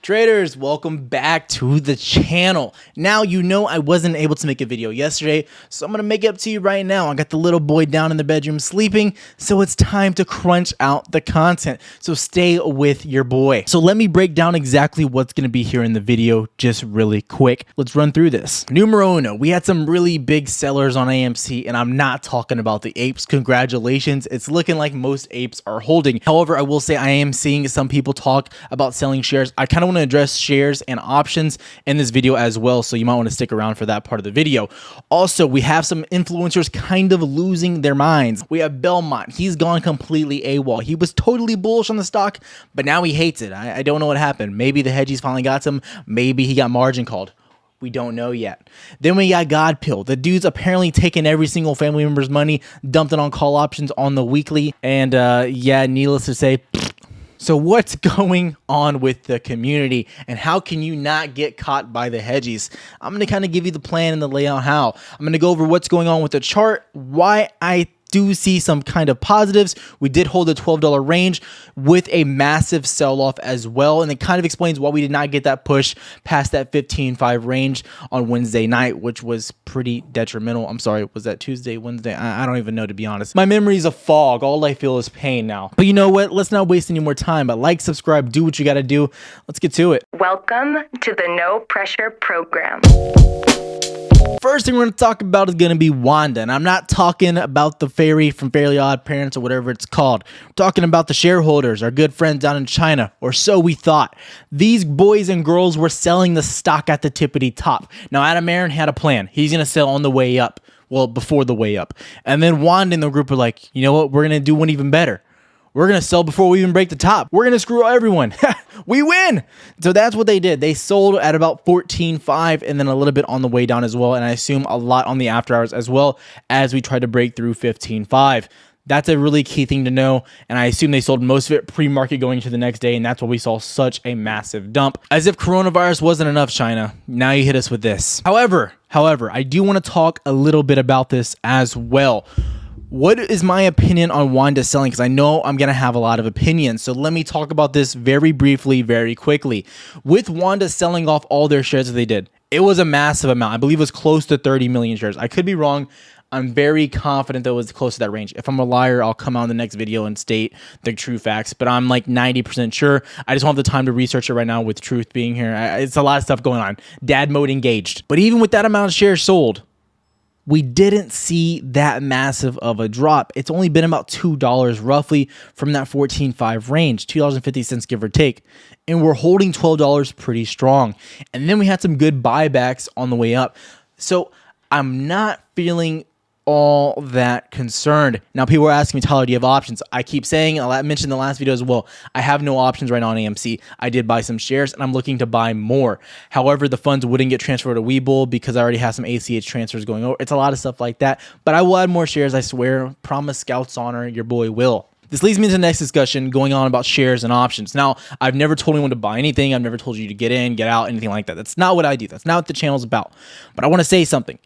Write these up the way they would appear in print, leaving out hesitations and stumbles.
Traders, welcome back to the channel. Now, you know I wasn't able to make a video yesterday, so I'm going to make it up to you right now. I got the little boy down in the bedroom sleeping, so it's time to crunch out the content. So stay with your boy. So let me break down exactly what's going to be here in the video just really quick. Let's run through this. Numero uno, we had some really big sellers on AMC, and I'm not talking about the apes. Congratulations. It's looking like most apes are holding. However, I will say I am seeing some people talk about selling shares. I kind of want to address shares and options in this video as well, so you might want to stick around for that part of the video. Also, we have some influencers kind of losing their minds. We have Belmont. He's gone completely AWOL. He was totally bullish on the stock, but now he hates it. I don't know what happened. Maybe the hedgies finally got him. Maybe he got margin called. We don't know yet. Then we got Godpill. The dude's apparently taken every single family member's money, dumped it on call options on the weekly, and yeah, needless to say, so what's going on with the community and how can you not get caught by the hedgies? I'm going to kind of give you the plan and the layout how. I'm going to go over what's going on with the chart, why I do see some kind of positives. We did hold the $12 range with a massive sell-off as well, and it kind of explains why we did not get that push past that 15.5 range on Wednesday night, which was pretty detrimental. I'm sorry, was that Tuesday, Wednesday? I don't even know, to be honest. My memory's a fog. All I feel is pain now. But you know what? Let's not waste any more time. But like, subscribe, do what you got to do. Let's get to it. Welcome to the No Pressure Program. First thing we're going to talk about is going to be Wanda, and I'm not talking about the fairy from Fairly Odd Parents or whatever it's called. I'm talking about the shareholders, our good friends down in China, or so we thought. These boys and girls were selling the stock at the tippity top. Now, Adam Aron had a plan. He's going to sell on the way up. Well, before the way up. And then Wanda and the group are like, you know what? We're going to do one even better. We're going to sell before we even break the top. We're going to screw everyone. We win. So that's what they did. They sold at about 14.5 and then a little bit on the way down as well. And I assume a lot on the after hours as well as we tried to break through 15.5. That's a really key thing to know. And I assume they sold most of it pre-market going into the next day. And that's why we saw such a massive dump. As if coronavirus wasn't enough, China. Now you hit us with this. However, I do want to talk a little bit about this as well. What is my opinion on Wanda selling? Because I know I'm going to have a lot of opinions. So let me talk about this very briefly, very quickly. With Wanda selling off all their shares that they did, it was a massive amount. I believe it was close to 30 million shares. I could be wrong. I'm very confident that it was close to that range. If I'm a liar, I'll come out in the next video and state the true facts. But I'm like 90% sure. I just don't have the time to research it right now with Truth being here. It's a lot of stuff going on. Dad mode engaged. But even with that amount of shares sold, we didn't see that massive of a drop. It's only been about $2 roughly from that 14.5 range, $2.50 give or take. And we're holding $12 pretty strong. And then we had some good buybacks on the way up. So I'm not feeling all that concerned. Now, people are asking me, Tyler, do you have options? I keep saying, I mentioned in the last video as well, I have no options right now on AMC. I did buy some shares and I'm looking to buy more. However, the funds wouldn't get transferred to Webull because I already have some ACH transfers going over. It's a lot of stuff like that, but I will add more shares, I swear. Promise, Scout's honor, your boy will. This leads me to the next discussion going on about shares and options. Now, I've never told anyone to buy anything. I've never told you to get in, get out, anything like that. That's not what I do. That's not what the channel's about. But I want to say something.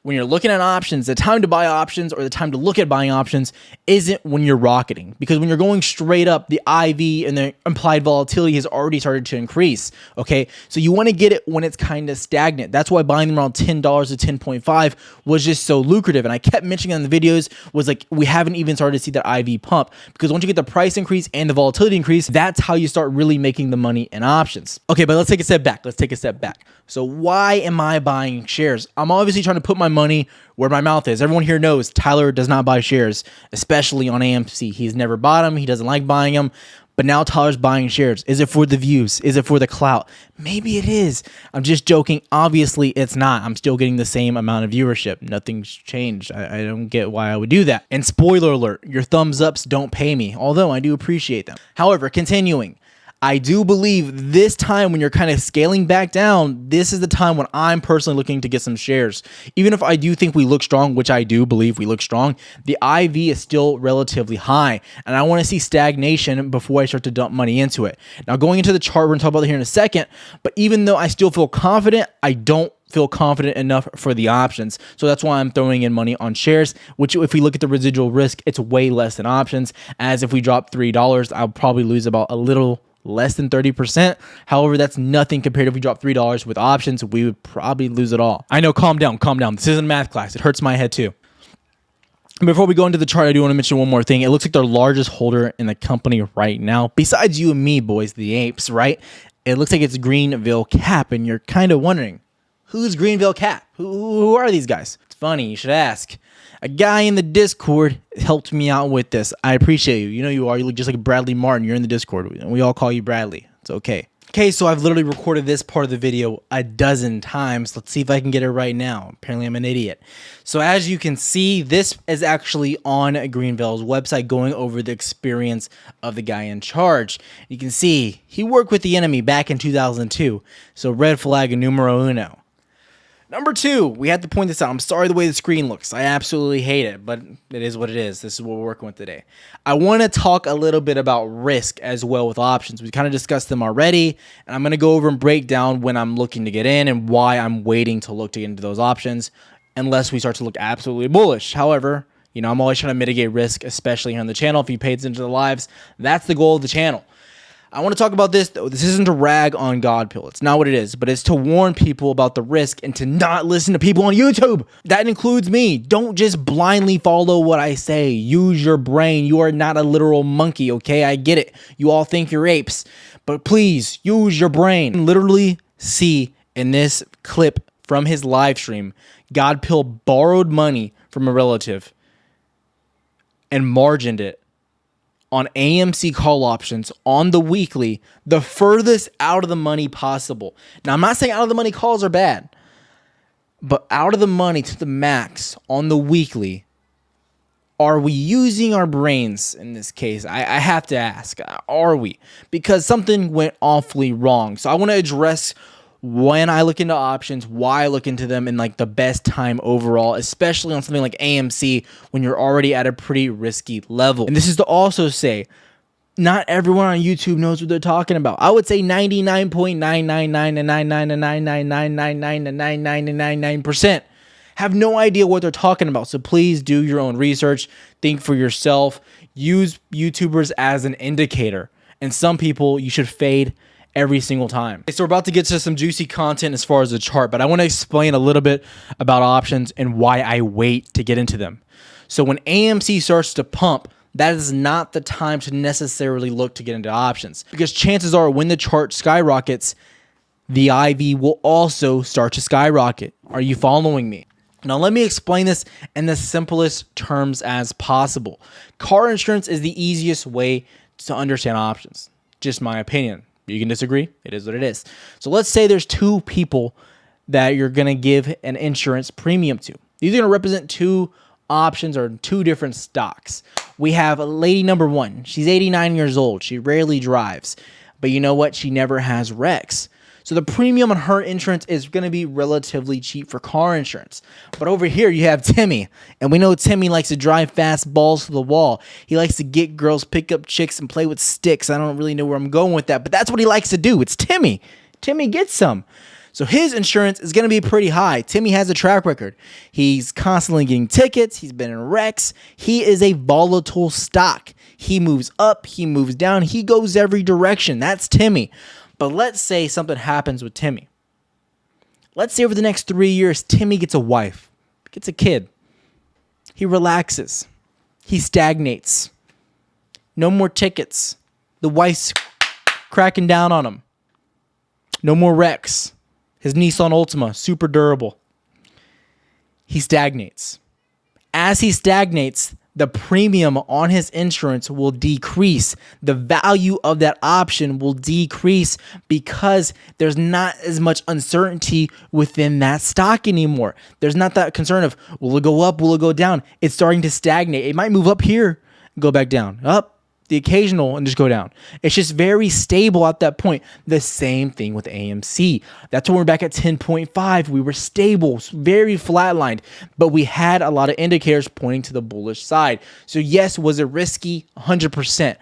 When you're looking at options, the time to buy options or the time to look at buying options isn't when you're rocketing. Because when you're going straight up, the IV and the implied volatility has already started to increase. Okay, so you want to get it when it's kind of stagnant. That's why buying them around $10 to 10.5 was just so lucrative. And I kept mentioning in the videos was like, we haven't even started to see that IV pump. Because once you get the price increase and the volatility increase, that's how you start really making the money in options. Okay, but let's take a step back. So why am I buying shares? I'm obviously trying to put my money where my mouth is. Everyone here knows Tyler does not buy shares, especially on AMC. He's never bought them. He doesn't like buying them. But now Tyler's buying shares. Is it for the views? Is it for the clout? Maybe it is. I'm just joking. Obviously, it's not. I'm still getting the same amount of viewership. Nothing's changed. I don't get why I would do that. And spoiler alert, your thumbs ups don't pay me, although I do appreciate them. However, continuing. I do believe this time when you're kind of scaling back down, this is the time when I'm personally looking to get some shares. Even if I do think we look strong, which I do believe we look strong, the IV is still relatively high. And I want to see stagnation before I start to dump money into it. Now, going into the chart, we're going to talk about it here in a second. But even though I still feel confident, I don't feel confident enough for the options. So that's why I'm throwing in money on shares, which if we look at the residual risk, it's way less than options. As if we drop $3, I'll probably lose about a little less than 30%. However, that's nothing compared if we drop $3 with options, we would probably lose it all. I know, calm down. This isn't a math class. It hurts my head too. Before we go into the chart, I do want to mention one more thing. It looks like their largest holder in the company right now, besides you and me, boys, the apes, right? It looks like it's Greenville Cap, and you're kind of wondering, who's Greenville Cap? Who are these guys? It's funny, you should ask. A guy in the Discord helped me out with this. I appreciate you. You know you are. You look just like Bradley Martin. You're in the Discord, and we all call you Bradley. It's okay. Okay, so I've literally recorded this part of the video a dozen times. Let's see if I can get it right now. Apparently, I'm an idiot. So as you can see, this is actually on Greenville's website going over the experience of the guy in charge. You can see he worked with the enemy back in 2002. So red flag numero uno. Number 2, we had to point this out. I'm sorry the way the screen looks. I absolutely hate it, but it is what it is. This is what we're working with today. I want to talk a little bit about risk as well with options. We kind of discussed them already, and I'm going to go over and break down when I'm looking to get in and why I'm waiting to look to get into those options unless we start to look absolutely bullish. However, you know, I'm always trying to mitigate risk, especially here on the channel. If you pay attention to the lives, that's the goal of the channel. I want to talk about this, though. This isn't to rag on Godpill. It's not what it is, but it's to warn people about the risk and to not listen to people on YouTube. That includes me. Don't just blindly follow what I say. Use your brain. You are not a literal monkey, okay? I get it. You all think you're apes, but please use your brain. Literally see in this clip from his live stream, Godpill borrowed money from a relative and margined it on AMC call options on the weekly, the furthest out of the money possible. Now, I'm not saying out of the money calls are bad, but out of the money to the max on the weekly, are we using our brains in this case? I have to ask, are we? Because something went awfully wrong. So I want to address when I look into options, why I look into them, and like the best time overall, especially on something like AMC when you're already at a pretty risky level. And this is to also say, not everyone on YouTube knows what they're talking about. I would say 99.9999999999999% have no idea what they're talking about. So please do your own research, think for yourself, use YouTubers as an indicator. And some people you should fade every single time. Okay, so we're about to get to some juicy content as far as the chart, but I want to explain a little bit about options and why I wait to get into them. So when AMC starts to pump, that is not the time to necessarily look to get into options, because chances are when the chart skyrockets, the IV will also start to skyrocket. Are you following me? Now, let me explain this in the simplest terms as possible. Car insurance is the easiest way to understand options. Just my opinion. You can disagree. It is what it is. So let's say there's 2 people that you're going to give an insurance premium to. These are going to represent 2 options or 2 different stocks. We have lady number 1. She's 89 years old. She rarely drives. But you know what? She never has wrecks. So the premium on her insurance is going to be relatively cheap for car insurance. But over here, you have Timmy. And we know Timmy likes to drive fast balls to the wall. He likes to get girls, pick up chicks, and play with sticks. I don't really know where I'm going with that, but that's what he likes to do. It's Timmy. Timmy gets some. So his insurance is going to be pretty high. Timmy has a track record. He's constantly getting tickets. He's been in wrecks. He is a volatile stock. He moves up. He moves down. He goes every direction. That's Timmy. But let's say something happens with Timmy. Let's say over the next 3 years, Timmy gets a wife, gets a kid. He relaxes. He stagnates. No more tickets. The wife's cracking down on him. No more wrecks. His Nissan Altima, super durable. He stagnates. As he stagnates, the premium on his insurance will decrease. The value of that option will decrease because there's not as much uncertainty within that stock anymore. There's not that concern of, will it go up? Will it go down? It's starting to stagnate. It might move up here, go back down, up, the occasional, and just go down. It's just very stable at that point. The same thing with AMC. That's when we're back at 10.5. We were stable, very flatlined, but we had a lot of indicators pointing to the bullish side. So yes, was it risky? 100%.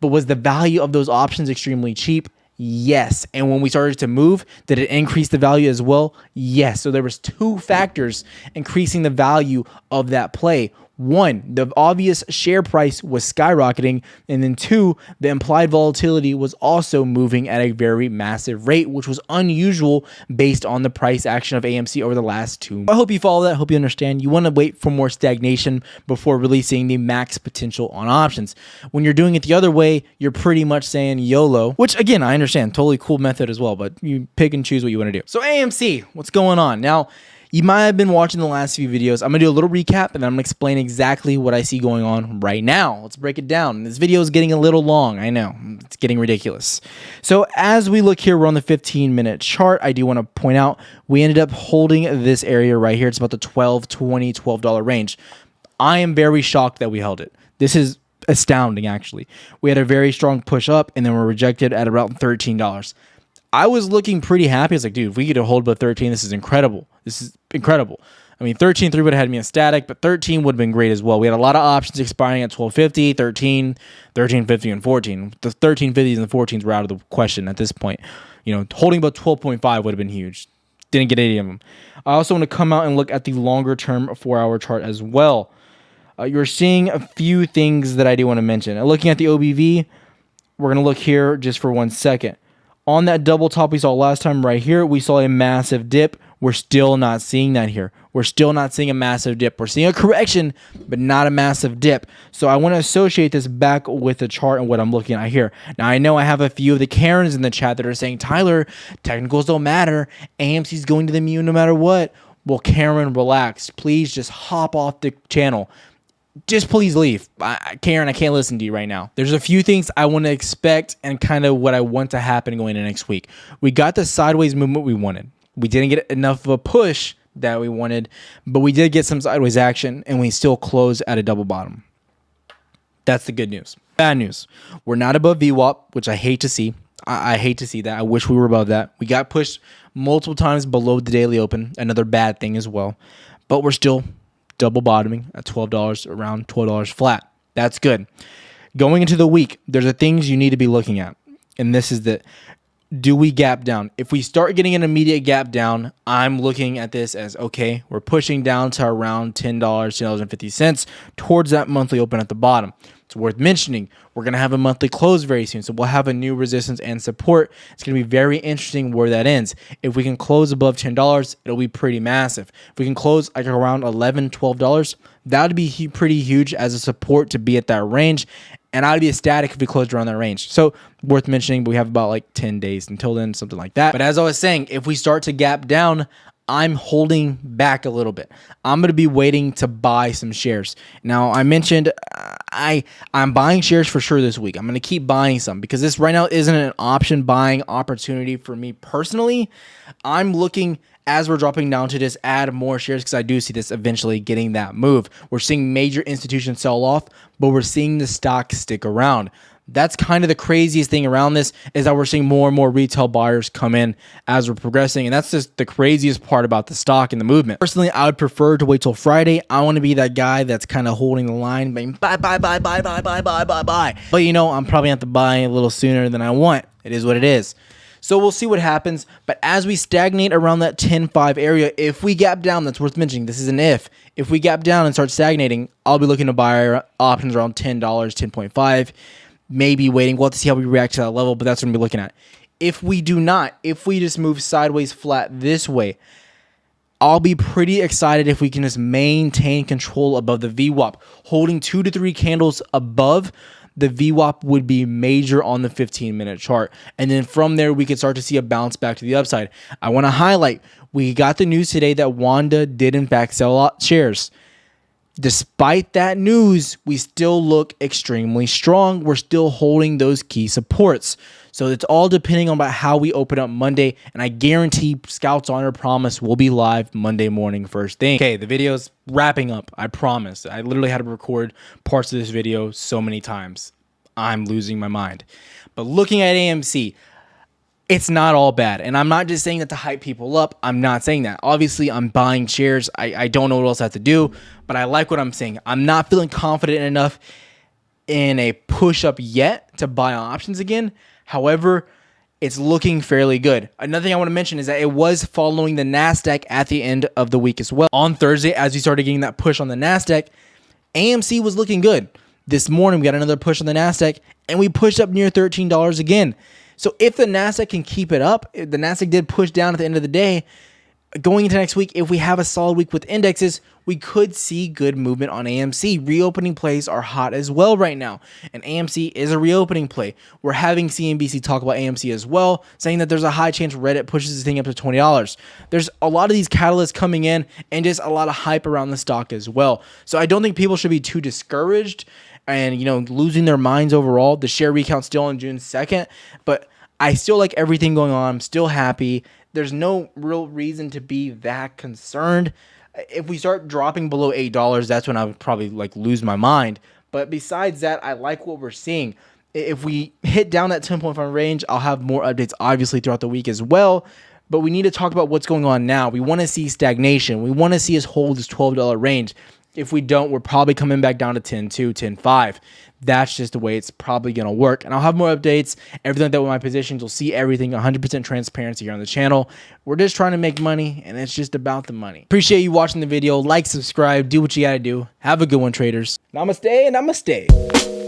But was the value of those options extremely cheap? Yes. And when we started to move, did it increase the value as well? Yes. So there was 2 factors increasing the value of that play. One, the obvious share price was skyrocketing, and then two, the implied volatility was also moving at a very massive rate, which was unusual based on the price action of AMC over the last 2 months. I hope you follow that. I hope you understand. You want to wait for more stagnation before releasing the max potential on options. When you're doing it the other way, you're pretty much saying YOLO, which again, I understand, totally cool method as well, but you pick and choose what you want to do. So AMC, what's going on? Now, you might have been watching the last few videos. I'm going to do a little recap, and I'm going to explain exactly what I see going on right now. Let's break it down. This video is getting a little long. I know. It's getting ridiculous. So as we look here, we're on the 15-minute chart. I do want to point out we ended up holding this area right here. It's about the $12 range. I am very shocked that we held it. This is astounding, actually. We had a very strong push up, and then we're rejected at around $13. I was looking pretty happy. I was like, dude, if we get a hold above 13, this is incredible. This is incredible. I mean, 13.3 would have had me ecstatic, but 13 would have been great as well. We had a lot of options expiring at 12.50, 13, 13.50, and 14. The 13.50s and the 14s were out of the question at this point. You know, holding about 12.5 would have been huge. Didn't get any of them. I also want to come out and look at the longer-term 4-hour chart as well. You're seeing a few things that I do want to mention. Looking at the OBV, we're going to look here just for 1 second. On that double top we saw last time right here, we saw a massive dip. We're still not seeing that here. We're still not seeing a massive dip. We're seeing a correction, but not a massive dip. So I want to associate this back with the chart and what I'm looking at here. Now, I know I have a few of the Karens in the chat that are saying, Tyler, technicals don't matter. AMC's going to the moon no matter what. Well, Karen, relax. Please just hop off the channel. Just please leave. Karen, I can't listen to you right now. There's a few things I want to expect and kind of what I want to happen going into next week. We got the sideways movement we wanted. We didn't get enough of a push that we wanted, but we did get some sideways action, and we still closed at a double bottom. That's the good news. Bad news. We're not above VWAP, which I hate to see. I hate to see that. I wish we were above that. We got pushed multiple times below the daily open. Another bad thing as well. But we're still double bottoming at $12, around $12 flat. That's good. Going into the week, there's the things you need to be looking at. And this is that, do we gap down? If we start getting an immediate gap down, I'm looking at this as, okay, we're pushing down to around $10, $10.50 towards that monthly open at the bottom. It's worth mentioning, we're going to have a monthly close very soon, so we'll have a new resistance and support. It's going to be very interesting where that ends. If we can close above $10, it'll be pretty massive. If we can close like around $11, $12, that would be pretty huge as a support to be at that range, and I'd be ecstatic if we closed around that range. So worth mentioning, but we have about like 10 days until then, something like that. But as I was saying, if we start to gap down, I'm holding back a little bit. I'm going to be waiting to buy some shares. Now, I mentioned I'm buying shares for sure this week. I'm going to keep buying some because this right now isn't an option buying opportunity for me personally. I'm looking, as we're dropping down, to just add more shares because I do see this eventually getting that move. We're seeing major institutions sell off, but we're seeing the stock stick around. That's kind of the craziest thing around this, is that we're seeing more and more retail buyers come in as we're progressing. And that's just the craziest part about the stock and the movement. Personally, I would prefer to wait till Friday. I want to be that guy that's kind of holding the line, buy. But you know, I'm probably have to buy a little sooner than I want. It is what it is. So we'll see what happens. But as we stagnate around that 10.5 area, if we gap down, that's worth mentioning. This is an if. If we gap down and start stagnating, I'll be looking to buy options around $10, 10.5. Maybe waiting. We'll have to see how we react to that level, but that's what I'm going to be looking at. If we do not, if we just move sideways flat this way, I'll be pretty excited if we can just maintain control above the VWAP. Holding 2 to 3 candles above the VWAP would be major on the 15-minute chart. And then from there, we could start to see a bounce back to the upside. I want to highlight, we got the news today that Wanda did in fact sell out shares. Despite that news, we still look extremely strong. We're still holding those key supports. So it's all depending on about how we open up Monday. And I guarantee Scouts Honor Promise will be live Monday morning first thing. Okay, the video's wrapping up. I promise. I literally had to record parts of this video so many times. I'm losing my mind. But looking at AMC, it's not all bad. And I'm not just saying that to hype people up. I'm not saying that. Obviously, I'm buying shares. I don't know what else I have to do, but I like what I'm saying. I'm not feeling confident enough in a push-up yet to buy options again. However, it's looking fairly good. Another thing I want to mention is that it was following the NASDAQ at the end of the week as well. On Thursday, as we started getting that push on the NASDAQ, AMC was looking good. This morning, we got another push on the NASDAQ, and we pushed up near $13 again. So if the NASDAQ can keep it up, if the NASDAQ did push down at the end of the day, going into next week, if we have a solid week with indexes, we could see good movement on AMC. Reopening plays are hot as well right now, and AMC is a reopening play. We're having CNBC talk about AMC as well, saying that there's a high chance Reddit pushes this thing up to $20. There's a lot of these catalysts coming in and just a lot of hype around the stock as well. So I don't think people should be too discouraged and, losing their minds overall. The share recount still on June 2nd, but I still like everything going on. I'm still happy. There's no real reason to be that concerned. If we start dropping below $8, that's when I would probably lose my mind. But besides that, I like what we're seeing. If we hit down that 10.5 range, I'll have more updates obviously throughout the week as well. But we need to talk about what's going on now. We want to see stagnation. We want to see us hold this $12 range. If we don't, we're probably coming back down to 10.2, 10.5. That's just the way it's probably going to work. And I'll have more updates, everything like that with my positions. You'll see everything, 100% transparency here on the channel. We're just trying to make money, and it's just about the money. Appreciate you watching the video. Like, subscribe, do what you got to do. Have a good one, traders. Namaste and namaste.